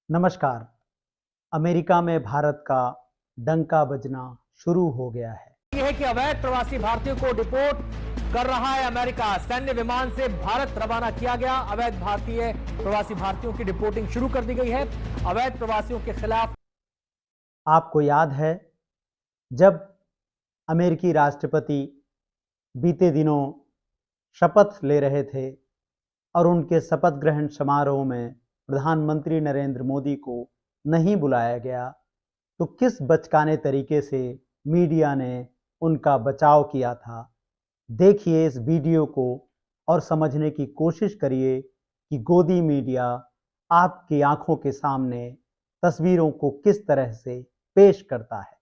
नमस्कार। अमेरिका में भारत का डंका बजना शुरू हो गया है। यह है कि अवैध प्रवासी भारतीयों को डिपोर्ट कर रहा है अमेरिका। सैन्य विमान से भारत रवाना किया गया। अवैध भारतीय प्रवासी भारतीयों की डिपोर्टिंग शुरू कर दी गई है। अवैध प्रवासियों के खिलाफ आपको याद है जब अमेरिकी राष्ट्रपति बीते दिनों शपथ ले रहे थे और उनके शपथ ग्रहण समारोह में प्रधानमंत्री नरेंद्र मोदी को नहीं बुलाया गया, तो किस बचकाने तरीके से मीडिया ने उनका बचाव किया था। देखिए इस वीडियो को और समझने की कोशिश करिए कि गोदी मीडिया आपकी आंखों के सामने तस्वीरों को किस तरह से पेश करता है।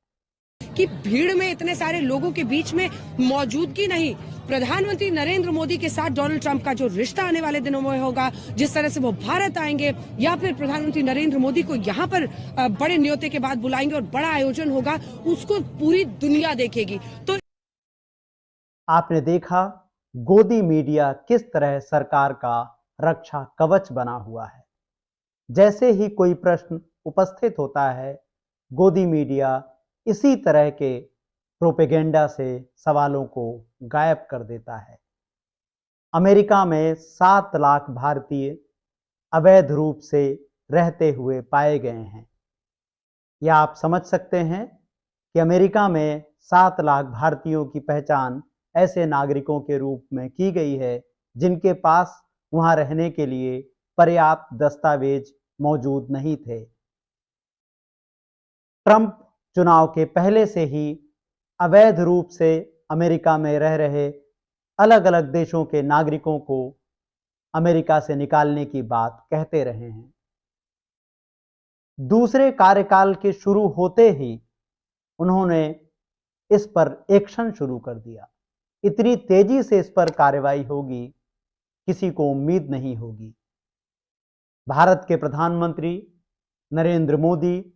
कि भीड़ में इतने सारे लोगों के बीच में मौजूदगी नहीं, प्रधानमंत्री नरेंद्र मोदी के साथ डोनाल्ड ट्रंप का जो रिश्ता आने वाले दिनों में होगा, जिस तरह से वो भारत आएंगे या फिर प्रधानमंत्री नरेंद्र मोदी को यहाँ पर बड़े न्योते के बाद बुलाएंगे और बड़ा आयोजन होगा, उसको पूरी दुनिया देखेगी। तो आपने देखा गोदी मीडिया किस तरह सरकार का रक्षा कवच बना हुआ है। जैसे ही कोई प्रश्न उपस्थित होता है, गोदी मीडिया इसी तरह के प्रोपेगेंडा से सवालों को गायब कर देता है। अमेरिका में 7 लाख भारतीय अवैध रूप से रहते हुए पाए गए हैं। या आप समझ सकते हैं कि अमेरिका में 7 लाख भारतीयों की पहचान ऐसे नागरिकों के रूप में की गई है जिनके पास वहां रहने के लिए पर्याप्त दस्तावेज मौजूद नहीं थे। ट्रंप चुनाव के पहले से ही अवैध रूप से अमेरिका में रह रहे अलग अलग देशों के नागरिकों को अमेरिका से निकालने की बात कहते रहे हैं। दूसरे कार्यकाल के शुरू होते ही उन्होंने इस पर एक्शन शुरू कर दिया। इतनी तेजी से इस पर कार्रवाई होगी किसी को उम्मीद नहीं होगी। भारत के प्रधानमंत्री नरेंद्र मोदी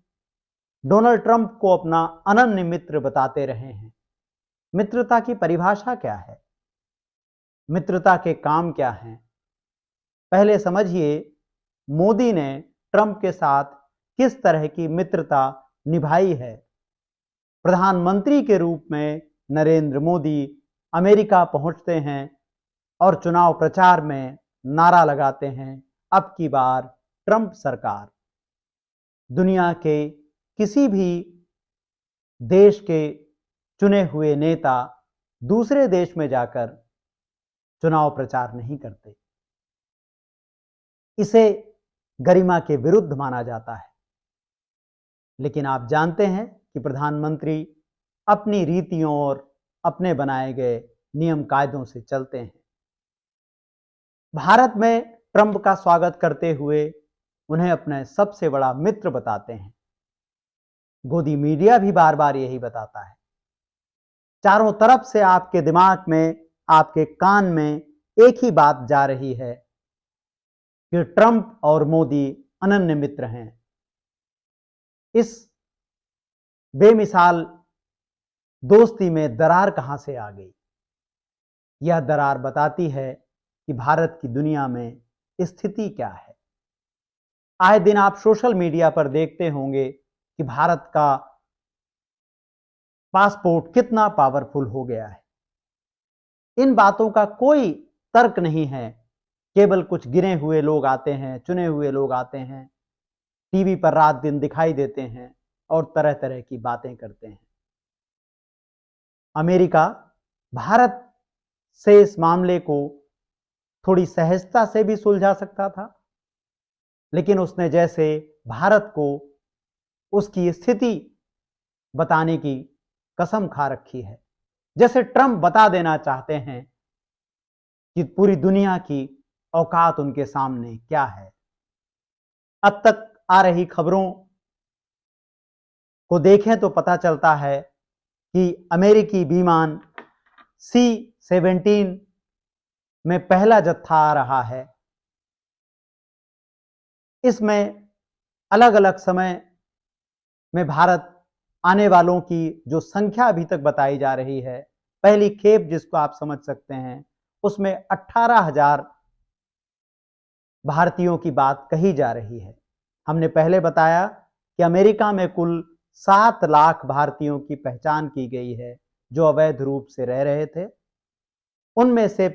डोनाल्ड ट्रंप को अपना अनन्य मित्र बताते रहे हैं। मित्रता की परिभाषा क्या है? मित्रता के काम क्या हैं? पहले समझिए मोदी ने ट्रंप के साथ किस तरह की मित्रता निभाई है। प्रधानमंत्री के रूप में नरेंद्र मोदी अमेरिका पहुंचते हैं और चुनाव प्रचार में नारा लगाते हैं, अब की बार ट्रंप सरकार। दुनिया के किसी भी देश के चुने हुए नेता दूसरे देश में जाकर चुनाव प्रचार नहीं करते। इसे गरिमा के विरुद्ध माना जाता है। लेकिन आप जानते हैं कि प्रधानमंत्री अपनी रीतियों और अपने बनाए गए नियम कायदों से चलते हैं। भारत में ट्रंप का स्वागत करते हुए उन्हें अपना सबसे बड़ा मित्र बताते हैं। गोदी मीडिया भी बार बार यही बताता है। चारों तरफ से आपके दिमाग में, आपके कान में एक ही बात जा रही है कि ट्रंप और मोदी अनन्य मित्र हैं। इस बेमिसाल दोस्ती में दरार कहां से आ गई? यह दरार बताती है कि भारत की दुनिया में स्थिति क्या है। आए दिन आप सोशल मीडिया पर देखते होंगे कि भारत का पासपोर्ट कितना पावरफुल हो गया है। इन बातों का कोई तर्क नहीं है। केवल कुछ गिने हुए लोग आते हैं, चुने हुए लोग आते हैं, टीवी पर रात दिन दिखाई देते हैं और तरह तरह की बातें करते हैं। अमेरिका भारत से इस मामले को थोड़ी सहजता से भी सुलझा सकता था, लेकिन उसने जैसे भारत को उसकी स्थिति बताने की कसम खा रखी है, जैसे ट्रंप बता देना चाहते हैं कि पूरी दुनिया की औकात उनके सामने क्या है। अब तक आ रही खबरों को देखें तो पता चलता है कि अमेरिकी विमान C-17 में पहला जत्था आ रहा है। इसमें अलग अलग समय में भारत आने वालों की जो संख्या अभी तक बताई जा रही है, पहली खेप जिसको आप समझ सकते हैं, उसमें 18,000 भारतीयों की बात कही जा रही है। हमने पहले बताया कि अमेरिका में कुल 7 लाख भारतीयों की पहचान की गई है जो अवैध रूप से रह रहे थे। उनमें से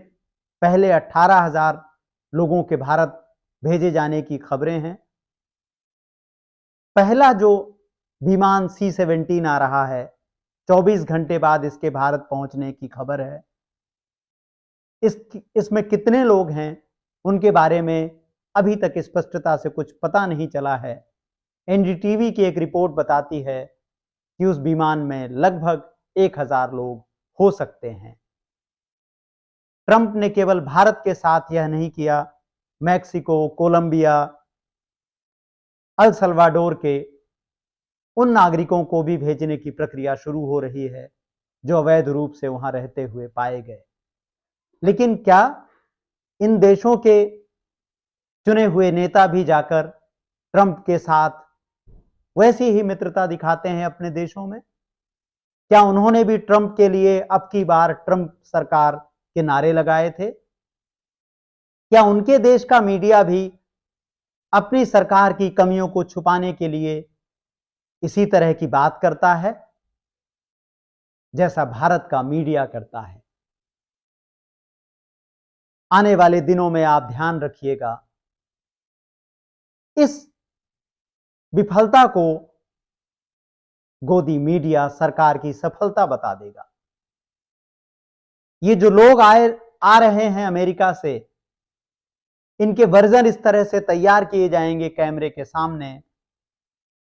पहले 18,000 लोगों के भारत भेजे जाने की खबरें हैं। पहला जो विमान C-17 आ रहा है, 24 घंटे बाद इसके भारत पहुंचने की खबर है। इसमें कितने लोग हैं उनके बारे में अभी तक स्पष्टता से कुछ पता नहीं चला है। एनडीटीवी की एक रिपोर्ट बताती है कि उस विमान में लगभग 1000 लोग हो सकते हैं। ट्रंप ने केवल भारत के साथ यह नहीं किया, मैक्सिको, कोलंबिया, अल सल्वाडोर के उन नागरिकों को भी भेजने की प्रक्रिया शुरू हो रही है जो अवैध रूप से वहां रहते हुए पाए गए। लेकिन क्या इन देशों के चुने हुए नेता भी जाकर ट्रंप के साथ वैसी ही मित्रता दिखाते हैं अपने देशों में? क्या उन्होंने भी ट्रंप के लिए अब की बार ट्रंप सरकार के नारे लगाए थे? क्या उनके देश का मीडिया भी अपनी सरकार की कमियों को छुपाने के लिए इसी तरह की बात करता है जैसा भारत का मीडिया करता है? आने वाले दिनों में आप ध्यान रखिएगा, इस विफलता को गोदी मीडिया सरकार की सफलता बता देगा। ये जो लोग आ रहे हैं अमेरिका से, इनके वर्जन इस तरह से तैयार किए जाएंगे कैमरे के सामने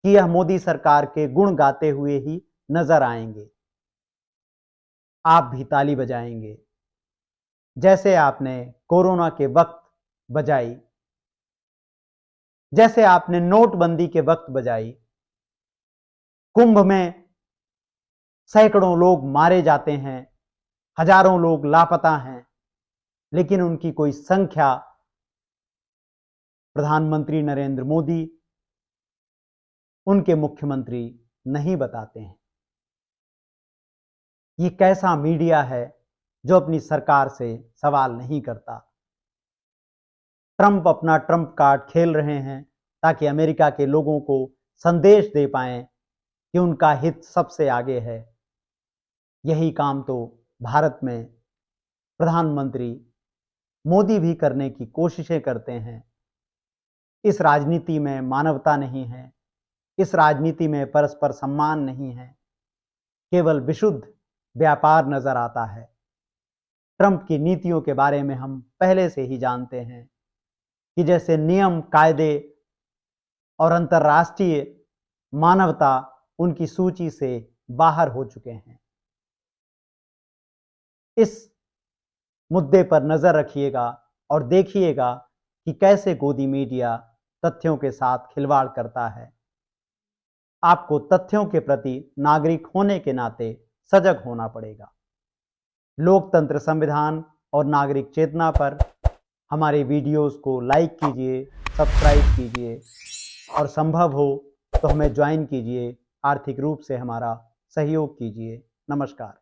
कि यह मोदी सरकार के गुण गाते हुए ही नजर आएंगे। आप भी ताली बजाएंगे जैसे आपने कोरोना के वक्त बजाई, जैसे आपने नोटबंदी के वक्त बजाई। कुंभ में सैकड़ों लोग मारे जाते हैं, हजारों लोग लापता हैं, लेकिन उनकी कोई संख्या प्रधानमंत्री नरेंद्र मोदी, उनके मुख्यमंत्री नहीं बताते हैं। ये कैसा मीडिया है जो अपनी सरकार से सवाल नहीं करता? ट्रंप अपना ट्रंप कार्ड खेल रहे हैं ताकि अमेरिका के लोगों को संदेश दे पाएं कि उनका हित सबसे आगे है। यही काम तो भारत में प्रधानमंत्री मोदी भी करने की कोशिशें करते हैं। इस राजनीति में मानवता नहीं है, इस राजनीति में परस्पर सम्मान नहीं है, केवल विशुद्ध व्यापार नजर आता है। ट्रंप की नीतियों के बारे में हम पहले से ही जानते हैं कि जैसे नियम, कायदे और अंतर्राष्ट्रीय मानवता उनकी सूची से बाहर हो चुके हैं। इस मुद्दे पर नजर रखिएगा और देखिएगा कि कैसे गोदी मीडिया तथ्यों के साथ खिलवाड़ करता है। आपको तथ्यों के प्रति नागरिक होने के नाते सजग होना पड़ेगा। लोकतंत्र, संविधान और नागरिक चेतना पर हमारे वीडियोस को लाइक कीजिए, सब्सक्राइब कीजिए और संभव हो तो हमें ज्वाइन कीजिए, आर्थिक रूप से हमारा सहयोग कीजिए। नमस्कार।